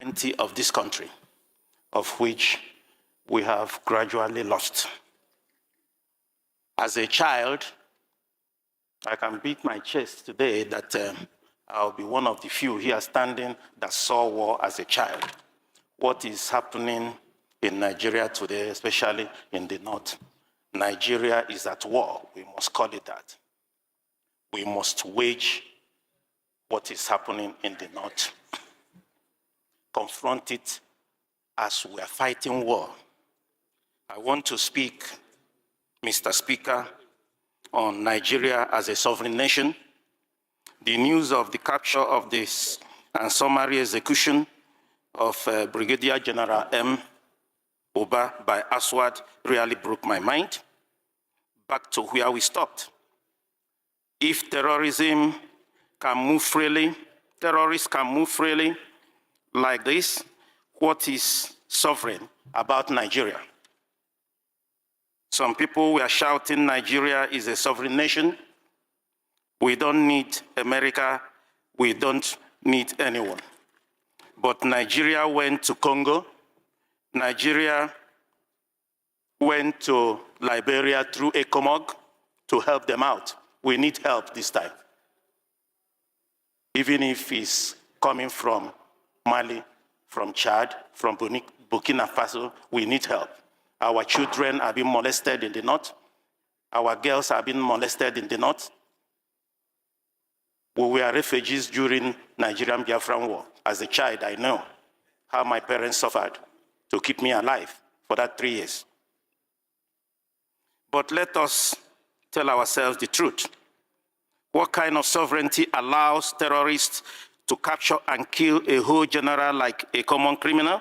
sovereignty of this country, of which we have gradually lost. As a child, I can beat my chest today that I'll be one of the few here standing that saw war as a child. What is happening in Nigeria today, especially in the north? Nigeria is at war. We must call it that. We must wage what is happening in the north. Confront it as we are fighting war. I want to speak, Mr. Speaker, on Nigeria as a sovereign nation. The news of the capture of this and summary execution of Brigadier General M. Oba by Aswad really broke my mind. Back to where we stopped. If terrorism can move freely, terrorists can move freely like this, what is sovereign about Nigeria? Some people were shouting Nigeria is a sovereign nation. We don't need America. We don't need anyone. But Nigeria went to Congo. Nigeria went to Liberia through ECOMOG to help them out. We need help this time. Even if it's coming from Mali, from Chad, from Burkina Faso, we need help. Our children are being molested in the north. Our girls are being molested in the north. We were refugees during Nigerian Biafran War. As a child, I know how my parents suffered to keep me alive for that 3 years. But let us tell ourselves the truth. What kind of sovereignty allows terrorists to capture and kill a whole general like a common criminal?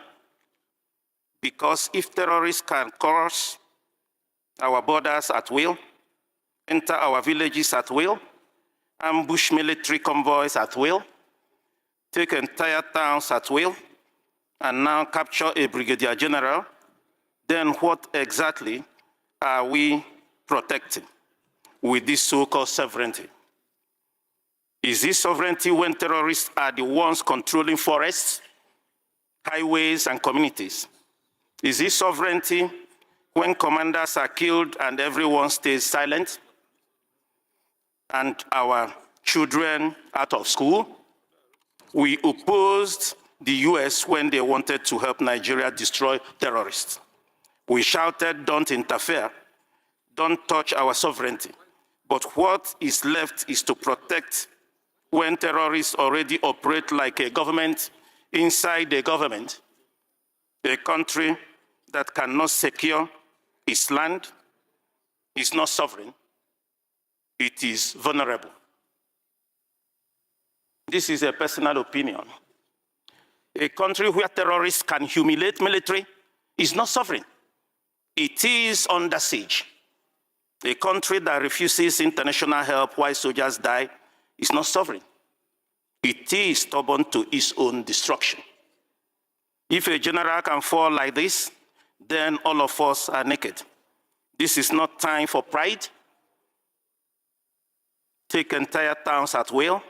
Because if terrorists can cross our borders at will, enter our villages at will, ambush military convoys at will, take entire towns at will, and now capture a brigadier general, then what exactly are we protecting with this so-called sovereignty? Is this sovereignty when terrorists are the ones controlling forests, highways, and communities? Is this sovereignty when commanders are killed and everyone stays silent and our children out of school? We opposed the US when they wanted to help Nigeria destroy terrorists. We shouted, don't interfere, don't touch our sovereignty. But what is left is to protect when terrorists already operate like a government inside a government, a country that cannot secure its land is not sovereign, it is vulnerable. This is a personal opinion. A country where terrorists can humiliate military is not sovereign. It is under siege. A country that refuses international help while soldiers die is not sovereign. It is stubborn to its own destruction. If a general can fall like this, then all of us are naked. This is not time for pride. Take entire towns at will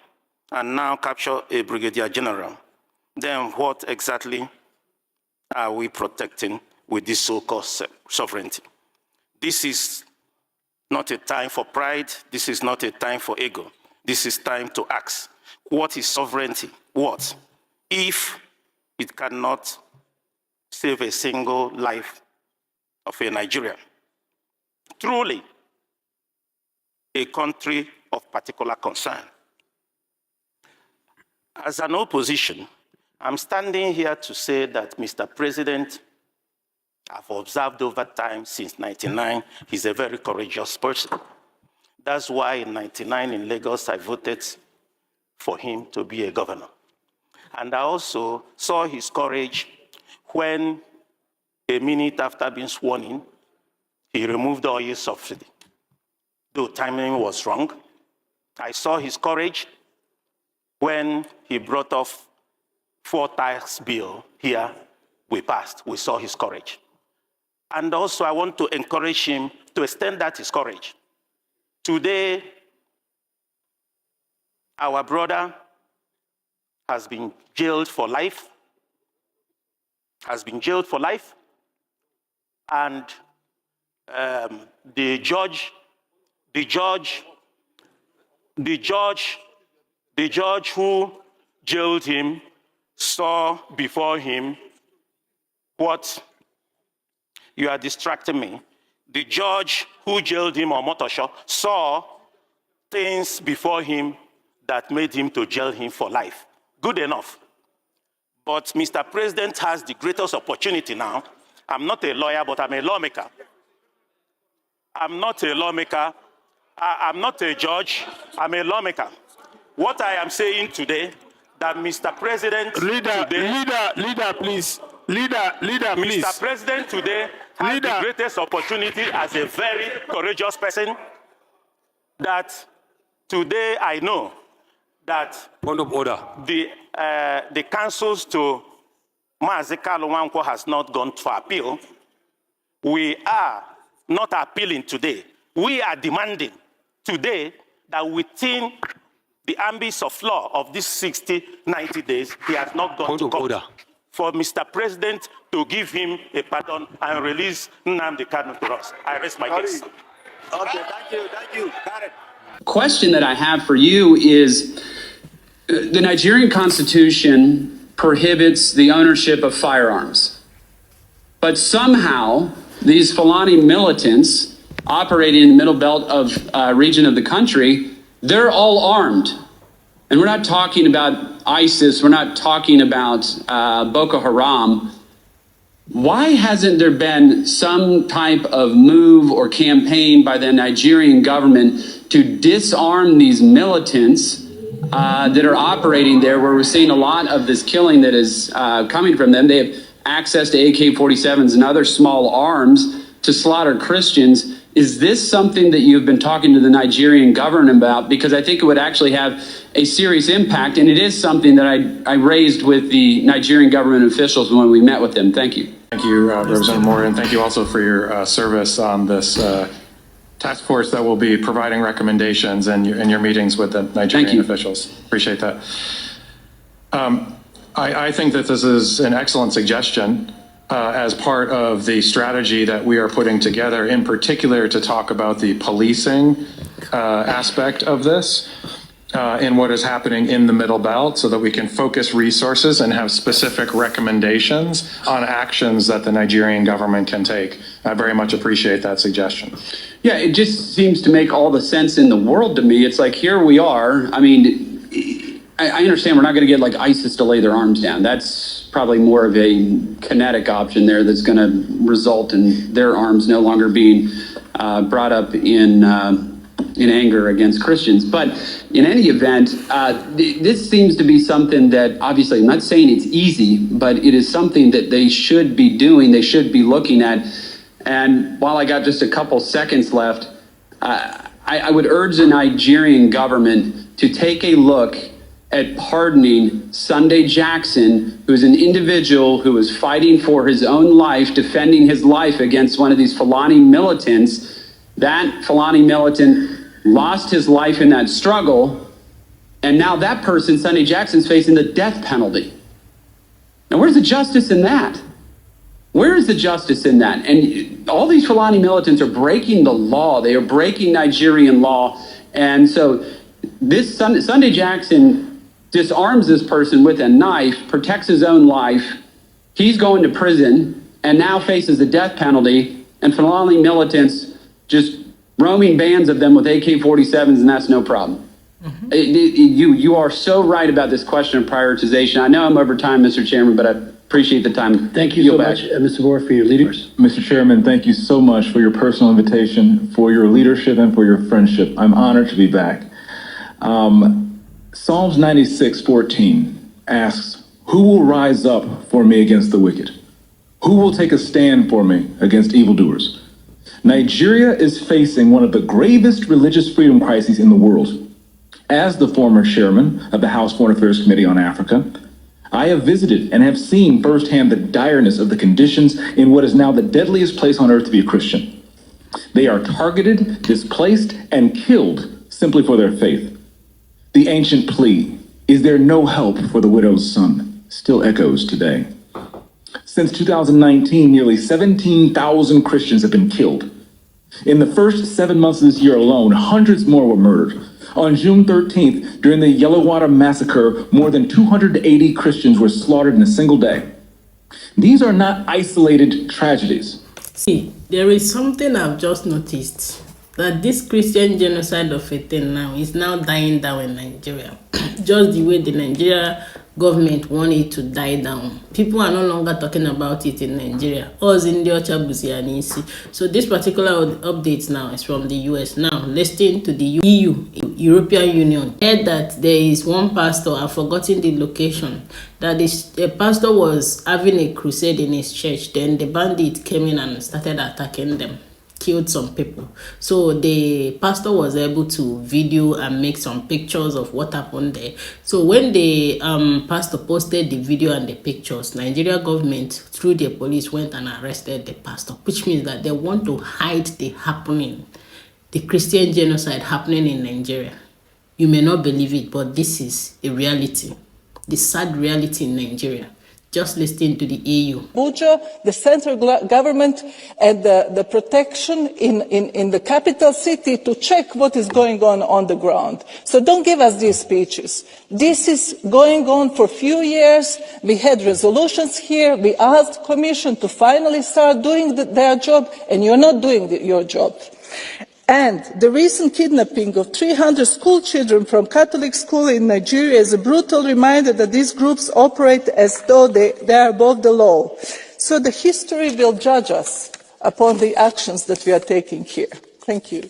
and now capture a brigadier general. Then what exactly are we protecting with this so-called sovereignty? This is not a time for pride. This is not a time for ego. This is time to ask, what is sovereignty? What? If it cannot save a single life of a Nigerian. Truly, a country of particular concern. As an opposition, I'm standing here to say that Mr. President, I've observed over time since 99, he's a very courageous person. That's why in 99 in Lagos, I voted for him to be a governor. And I also saw his courage when, a minute after being sworn in, he removed all his subsidy. Though timing was wrong, I saw his courage when he brought off 4 tax bill here, we passed. We saw his courage. And also I want to encourage him to extend that his courage. Today, our brother has been jailed for life has been jailed for life, and the judge who jailed him saw before him what you are distracting me. The judge who jailed him on Motosho saw things before him that made him to jail him for life. Good enough. But Mr. President has the greatest opportunity now. I'm not a lawyer, but I'm a lawmaker. I'm not a lawmaker. I'm not a judge. I'm a lawmaker. What I am saying today, that Mr. President Leader, please. Mr. President today has the greatest opportunity as a very courageous person, that today I know that Point of order. the counsels to Mazi Kalu Nwankwo has not gone for appeal. We are not appealing today. We are demanding today that within the ambit of law of these 60, 90 days, he has not gone to court. For Mr. President to give him a pardon and release Nnamdi Kanu to us. I rest my case. Okay, thank you. Karen. Question that I have for you is, the Nigerian Constitution prohibits the ownership of firearms, but somehow these Fulani militants operating in the middle belt of region of the country, they're all armed. And we're not talking about ISIS, we're not talking about Boko Haram. Why hasn't there been some type of move or campaign by the Nigerian government to disarm these militants that are operating there, where we're seeing a lot of this killing that is coming from them? They have access to AK-47s and other small arms to slaughter Christians. Is this something that you've been talking to the Nigerian government about? Because I think it would actually have a serious impact, and it is something that I raised with the Nigerian government officials when we met with them. Thank you. Thank you, Representative Moore, and thank you also for your service on this task force that will be providing recommendations and your meetings with the Nigerian officials. Appreciate that. I think that this is an excellent suggestion as part of the strategy that we are putting together, in particular to talk about the policing aspect of this and what is happening in the Middle Belt, so that we can focus resources and have specific recommendations on actions that the Nigerian government can take. I very much appreciate that suggestion. Yeah, it just seems to make all the sense in the world to me. It's like, here we are. I mean, I understand we're not going to get like ISIS to lay their arms down. That's probably more of a kinetic option there that's going to result in their arms no longer being brought up in anger against Christians. But in any event, this seems to be something that, obviously, I'm not saying it's easy, but it is something that they should be doing, they should be looking at. And while I got just a couple seconds left, I would urge the Nigerian government to take a look at pardoning Sunday Jackson, who's an individual who was fighting for his own life, defending his life against one of these Fulani militants. That Fulani militant lost his life in that struggle, and now that person, Sunday Jackson's facing the death penalty. Now, where's the justice in that? Where is the justice in that? And all these Fulani militants are breaking the law. They are breaking Nigerian law. And so this Sunday Jackson disarms this person with a knife, protects his own life. He's going to prison and now faces the death penalty, and Fulani militants just roaming bands of them with AK-47s, and that's no problem. Mm-hmm. You are so right about this question of prioritization. I know I'm over time, Mr. Chairman, but I appreciate the time. Thank you so much, Mr. Moore, for your leadership. Mr. Chairman, thank you so much for your personal invitation, for your leadership, and for your friendship. I'm honored to be back. Psalms 96:14 asks, "Who will rise up for me against the wicked? Who will take a stand for me against evildoers?" Nigeria is facing one of the gravest religious freedom crises in the world. As the former chairman of the House Foreign Affairs Committee on Africa, I have visited and have seen firsthand the direness of the conditions in what is now the deadliest place on earth to be a Christian. They are targeted, displaced, and killed simply for their faith. The ancient plea, "Is there no help for the widow's son?" still echoes today. Since 2019, nearly 17,000 Christians have been killed. In the first 7 months of this year alone, hundreds more were murdered. On June 13th, during the Yellowwater Massacre, more than 280 Christians were slaughtered in a single day. These are not isolated tragedies. See, there is something I've just noticed, that this Christian genocide of a thing now is now dying down in Nigeria. Just the way the Nigeria government want it to die down. People are no longer talking about it in Nigeria. So this particular update now is from the US. Now, listening to the EU, European Union, heard that there is one pastor, I've forgotten the location, that the pastor was having a crusade in his church. Then the bandit came in and started attacking them, killed some people. So the pastor was able to video and make some pictures of what happened there. So when the pastor posted the video and the pictures, Nigeria government through the police went and arrested the pastor, which means that they want to hide the Christian genocide happening in Nigeria. You may not believe it, but this is a reality, the sad reality in Nigeria. Just listening to the EU. Abuja, the central government, and the protection in the capital city to check what is going on the ground. So don't give us these speeches. This is going on for a few years. We had resolutions here. We asked the Commission to finally start doing their job, and you're not doing your job. And the recent kidnapping of 300 school children from Catholic school in Nigeria is a brutal reminder that these groups operate as though they are above the law. So the history will judge us upon the actions that we are taking here. Thank you.